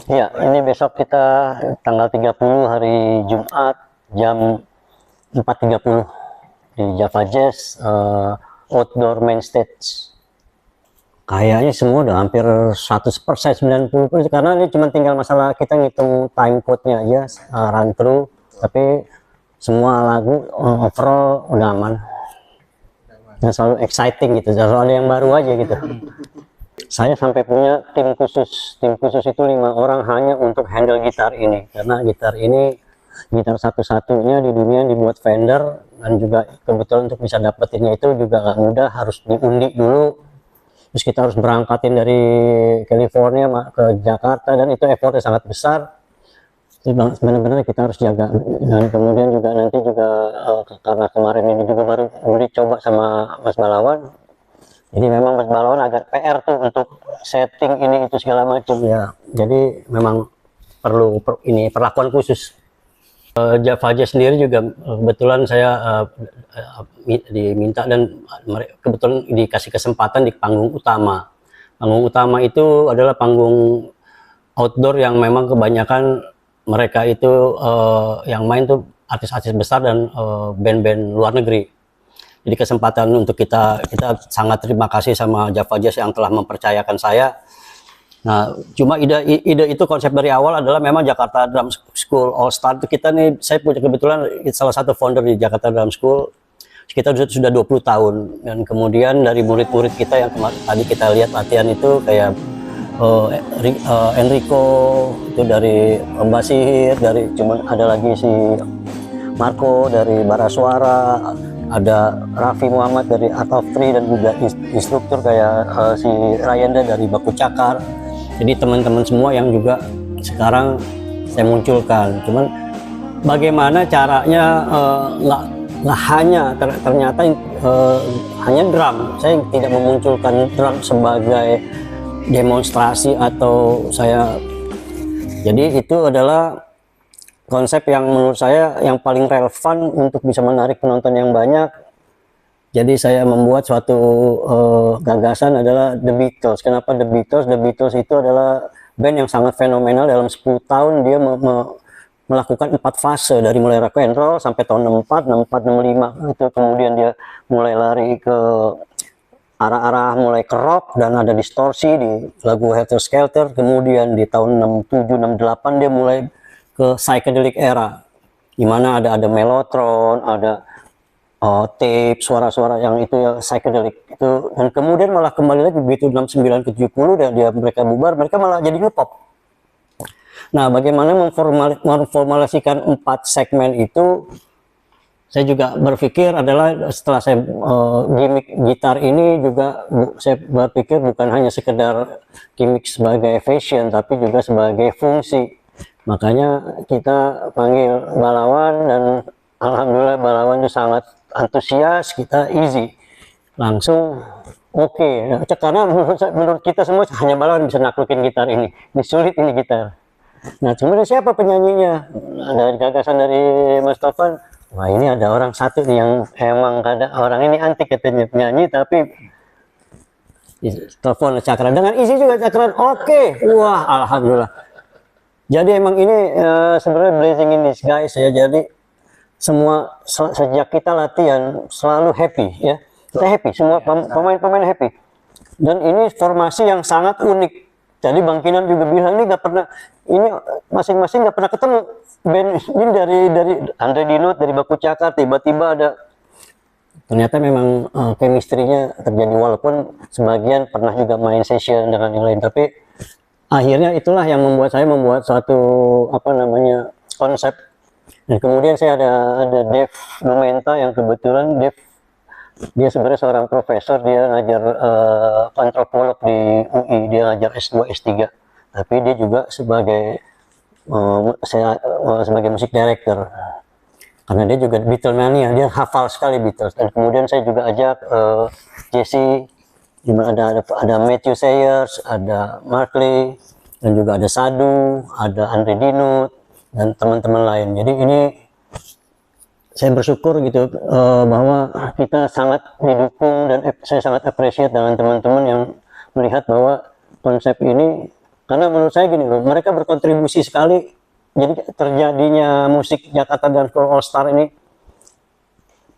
Ya, ini besok kita tanggal 30 hari Jumat jam 4.30 di Java Jazz outdoor main stage. Kayaknya semua udah hampir 100%, 90%, karena ini cuma tinggal masalah kita ngitung time code-nya aja, run through, tapi semua lagu overall udah aman. Dan selalu exciting gitu, selalu ada yang baru aja gitu. Saya sampai punya tim khusus itu 5 orang hanya untuk handle gitar ini, karena gitar ini gitar satu-satunya di dunia yang dibuat Fender, dan juga kebetulan untuk bisa dapetinnya itu juga nggak mudah, harus diundi dulu, terus kita harus berangkatin dari California ke Jakarta, dan itu effortnya sangat besar. Benar-benar kita harus jaga. Dan kemudian juga nanti juga karena kemarin ini juga baru dicoba sama Mas Balawan, jadi memang Mas Balawan agak PR tuh untuk setting ini itu segala macam ya. Jadi memang perlu perlakuan khusus. Java Jazz sendiri juga kebetulan saya diminta, dan kebetulan dikasih kesempatan di panggung utama. Panggung utama itu adalah panggung outdoor yang memang kebanyakan mereka itu yang main tuh artis-artis besar dan band-band luar negeri. Jadi kesempatan untuk kita sangat terima kasih sama Java Jazz yang telah mempercayakan saya. Nah, cuma ide itu konsep dari awal adalah memang Jakarta Drum School All Star itu kita nih, saya punya kebetulan salah satu founder di Jakarta Drum School. Kita sudah 20 tahun, dan kemudian dari murid-murid kita yang tadi kita lihat latihan itu kayak Enrico itu dari Basihir, dari cuman ada lagi si Marco dari Bara Suara, ada Raffi Muhammad dari Art of Three, dan juga instruktur kayak si Rayanda dari Baku Cakar. Jadi teman-teman semua yang juga sekarang saya munculkan. Cuman bagaimana caranya nggak hanya ternyata hanya drum. Saya tidak memunculkan drum sebagai demonstrasi atau saya. Jadi itu adalah konsep yang menurut saya yang paling relevan untuk bisa menarik penonton yang banyak. Jadi saya membuat suatu gagasan adalah The Beatles. Kenapa The Beatles? The Beatles itu adalah band yang sangat fenomenal. Dalam 10 tahun dia melakukan 4 fase, dari mulai rock and roll sampai tahun 64, 64, 65 itu, kemudian dia mulai lari ke arah-arah mulai ke rock dan ada distorsi di lagu Helter Skelter. Kemudian di tahun 67, 68 dia mulai ke psychedelic era, dimana ada mellotron, ada tape, suara-suara yang itu ya psychedelic itu, dan kemudian malah kembali lagi begitu 69 ke 70 dan mereka bubar, mereka malah jadi nge-pop. Nah, bagaimana memformulasikan 4 segmen itu, saya juga berpikir adalah setelah saya gimmick gitar ini juga saya berpikir bukan hanya sekedar gimmick sebagai fashion, tapi juga sebagai fungsi. Makanya kita panggil Balawan, dan alhamdulillah Balawan itu sangat antusias, kita easy langsung oke. Karena menurut kita semua hanya Balawan bisa naklukin gitar ini sulit ini gitar. Nah, kemudian siapa penyanyinya? Ada gagasan dari Mas Tovan, wah ini ada orang satu nih yang emang ada orang ini antik katanya penyanyi, tapi telepon Cakra dengan isi juga Cakra oke. Wah alhamdulillah. Jadi emang ini sebenarnya blessing in disguise ya. Jadi semua sejak kita latihan selalu happy ya, kita happy, semua pemain-pemain happy, dan ini formasi yang sangat unik. Jadi Bang Kinan juga bilang ini nggak pernah, ini masing-masing nggak pernah ketemu band ini, dari Andre Dinut dari Baku Cakar, tiba-tiba ada, ternyata memang chemistry-nya terjadi, walaupun sebagian pernah juga main session dengan yang lain, tapi akhirnya itulah yang membuat saya membuat suatu konsep. Dan kemudian saya ada Dev Numenta, yang kebetulan dia sebenarnya seorang profesor, dia ngajar antropolog di UI, dia ngajar S2 S3, tapi dia juga sebagai sebagai musik director, karena dia juga Beatlemania, dia hafal sekali Beatles. Dan kemudian saya juga ajak Jesse, dimana ada Matthew Sayers, ada Mark Lee, dan juga ada Sadu, ada Andre Dinut, dan teman-teman lain. Jadi ini saya bersyukur gitu bahwa kita sangat didukung, dan saya sangat appreciate dengan teman-teman yang melihat bahwa konsep ini Karena menurut saya gini loh, mereka berkontribusi sekali. Jadi terjadinya musik Jakarta Dance Floor All Star ini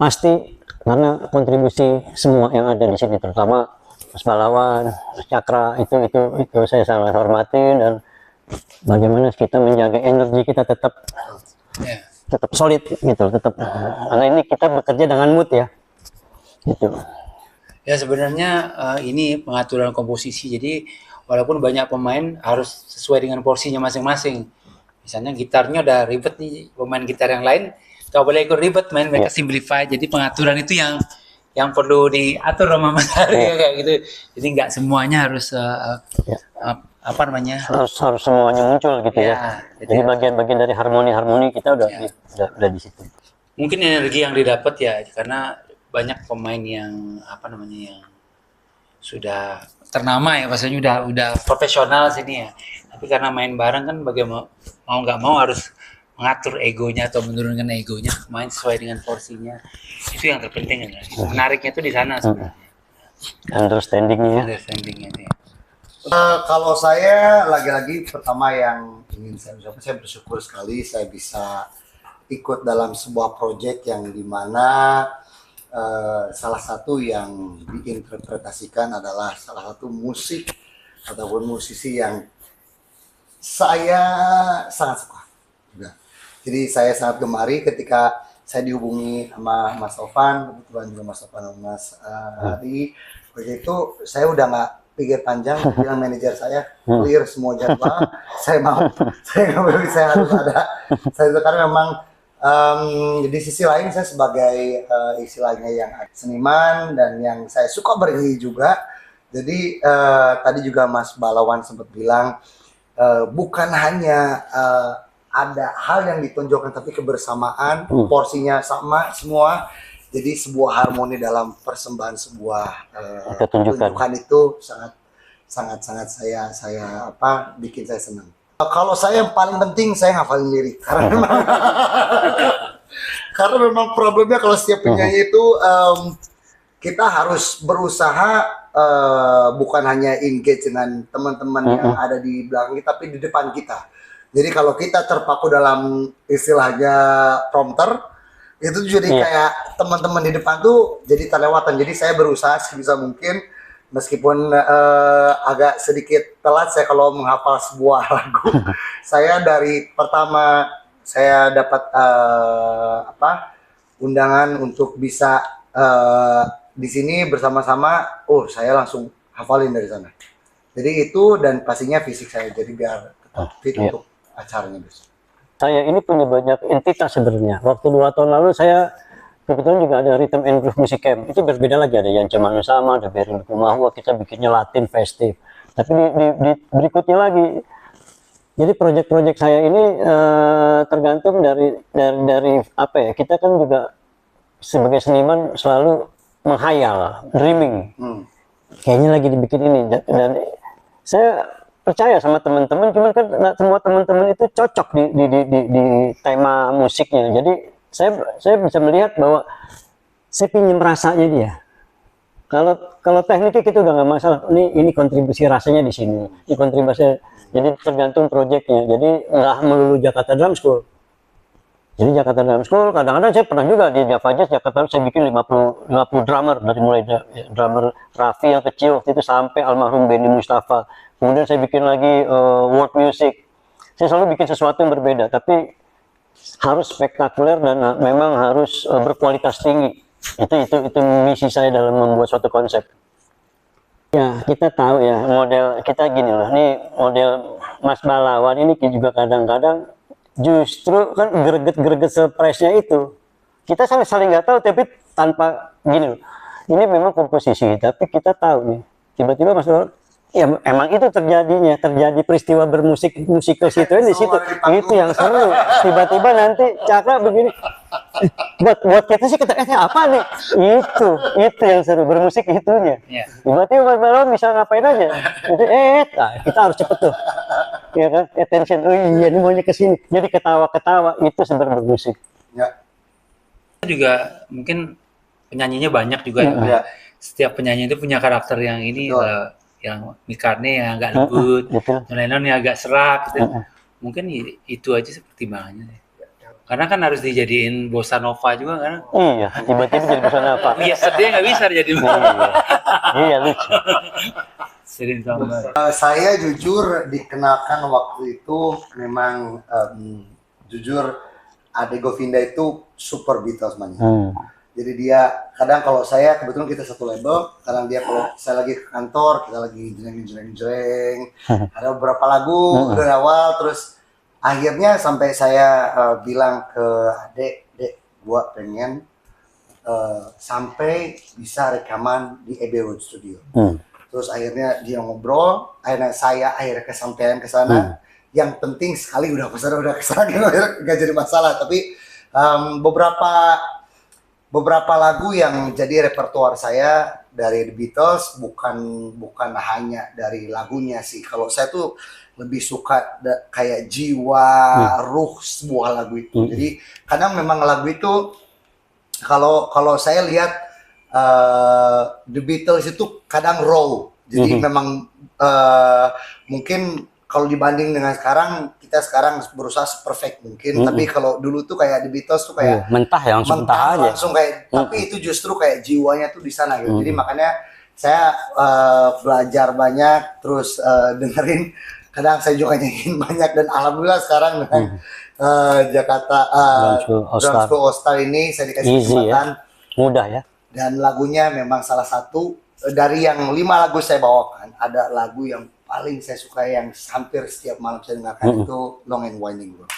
pasti karena kontribusi semua yang ada di sini, terutama Mas Balawan, Mas Cakra, itu saya sangat hormatin, dan bagaimana kita menjaga energi kita tetap solid gitu, tetap karena ini kita bekerja dengan mood ya, gitu. Ya sebenarnya ini pengaturan komposisi, jadi walaupun banyak pemain harus sesuai dengan porsinya masing-masing. Misalnya gitarnya udah ribet nih, pemain gitar yang lain gak boleh ikut ribet, mereka simplify. Jadi pengaturan itu yang perlu diatur sama Mas Ari kayak gitu. Jadi nggak semuanya harus apa namanya, harus semuanya muncul gitu ya. Jadi bagian-bagian dari harmoni kita udah di situ. Mungkin energi yang didapat ya karena banyak pemain yang apa namanya yang sudah ternama ya, maksudnya udah profesional sini ya. Tapi karena main bareng kan bagaimana mau nggak mau harus mengatur egonya atau menurunkan egonya, main sesuai dengan porsinya. Itu yang terpenting kan. Menariknya itu di sana sebenarnya. Understandingnya. Ya. Kalau saya lagi-lagi pertama yang ingin saya ucapkan, saya bersyukur sekali saya bisa ikut dalam sebuah proyek yang dimana salah satu yang diinterpretasikan adalah salah satu musik ataupun musisi yang saya sangat suka juga. Jadi saya sangat gemari ketika saya dihubungi sama Mas Tovan, kebetulan juga Mas Tovan dan Mas Adi. Begitu saya udah nggak pikir panjang, bilang manajer saya clear semua jadwal, saya mau, saya nggak boleh, saya harus ada. Saya karena memang di sisi lain saya sebagai istilahnya yang seniman dan yang saya suka bernyanyi juga. Jadi tadi juga Mas Balawan sempat bilang bukan hanya ada hal yang ditonjolkan, tapi kebersamaan, porsinya sama semua. Jadi sebuah harmoni dalam persembahan sebuah tunjukan itu sangat saya bikin saya senang. Kalau saya yang paling penting saya ngafalin lirik karena memang problemnya kalau setiap penyanyi itu kita harus berusaha bukan hanya engage dengan teman-teman yang ada di belakang kita, tapi di depan kita. Jadi kalau kita terpaku dalam istilahnya prompter, itu jadi kayak teman-teman di depan tuh jadi terlewatan. Jadi saya berusaha sebisa mungkin, meskipun agak sedikit telat saya kalau menghafal sebuah lagu. Saya dari pertama saya dapat undangan untuk bisa di sini bersama-sama, saya langsung hafalin dari sana. Jadi itu, dan pastinya fisik saya, jadi biar tetap fit untuk acaranya besok. Saya ini punya banyak entitas sebenarnya. Waktu 2 tahun lalu saya kebetulan juga ada Rhythm and Groove Music Camp. Itu berbeda lagi, ada yang cuma sama, ada Berlin Kumahua, kita bikinnya Latin Festive. Tapi di berikutnya lagi. Jadi proyek-proyek saya ini tergantung dari apa ya? Kita kan juga sebagai seniman selalu menghayal, dreaming. Kayaknya lagi dibikin ini, dan saya percaya sama teman-teman, cuman kan semua teman-teman itu cocok di tema musiknya. Jadi saya bisa melihat bahwa saya pinjam rasanya dia. Kalau tekniknya kita udah nggak masalah. Ini kontribusi rasanya di sini. Ini kontribusi. Jadi tergantung proyeknya. Jadi nggak melulu Jakarta Drum School. Jadi Jakarta Drum School, kadang-kadang saya pernah juga di Java Jazz Jakarta, saya bikin 50 drummer, dari mulai drummer Raffi yang kecil waktu itu sampai almarhum Benny Mustafa. Kemudian saya bikin lagi world music. Saya selalu bikin sesuatu yang berbeda, tapi harus spektakuler dan memang harus berkualitas tinggi. Itu misi saya dalam membuat suatu konsep. Ya, kita tahu ya, model kita gini loh. Nih model Mas Balawan ini juga kadang-kadang justru kan greget-greget surprise-nya itu. Kita saling nggak tahu, tapi tanpa gini loh. Ini memang komposisi, tapi kita tahu nih. Tiba-tiba Mas Balawan, ya emang itu terjadi peristiwa musikal situ di situ. Itu yang seru. Tiba-tiba nanti Cakra begini. Buat kita sih apa nih? Itu yang seru, bermusik itunya. Tiba-tiba Mas Balawan bisa ngapain aja. Jadi kita harus cepet tuh. Ya kan, attention. Oh iya, ini maunya ke sini. Jadi ketawa-ketawa, itu sebenarnya bermusik. Ya. Juga mungkin penyanyinya banyak juga ya. Setiap penyanyi itu punya karakter yang ini yang McCartney yang agak lembut, betul. John Lennon yang agak serak gitu. Mungkin itu aja pertimbangannya. Karena kan harus dijadiin bossa nova juga kan. Iya, tiba-tiba jadi busana apa? Yesterday nggak bisa jadi. Iya, lucu. Sering tambah. Saya jujur dikenalkan waktu itu memang jujur Ade Govinda itu super Beatles mania. Jadi dia kadang kalau saya kebetulan kita satu label, kadang dia kalau saya lagi ke kantor kita lagi jreng, ada beberapa lagu dari awal, terus akhirnya sampai saya bilang ke Ade, Dek, gua pengen sampai bisa rekaman di Abbey Road Studio. Terus akhirnya dia ngobrol, akhirnya saya kesampaian ke sana. Yang penting sekali udah kesana gitu, nggak jadi masalah. Tapi beberapa lagu yang jadi repertoar saya dari The Beatles bukan hanya dari lagunya sih. Kalau saya tuh lebih suka kayak jiwa, ruh sebuah lagu itu. Jadi kadang memang lagu itu kalau saya lihat The Beatles itu kadang raw. Jadi memang mungkin kalau dibanding dengan sekarang, kita sekarang berusaha perfect mungkin, tapi kalau dulu tuh kayak The Beatles tuh kayak mentah ya, langsung mentah aja. Langsung kayak, tapi itu justru kayak jiwanya tuh di sana gitu. Jadi makanya saya belajar banyak, terus dengerin, kadang saya juga nyanyiin banyak, dan alhamdulillah sekarang dengan Jakarta Drum School All Star ini saya dikasih kesempatan. Mudah ya. Dan lagunya memang salah satu dari yang 5 lagu saya bawakan, ada lagu yang paling saya suka yang hampir setiap malam saya dengarkan itu Long and Winding Road.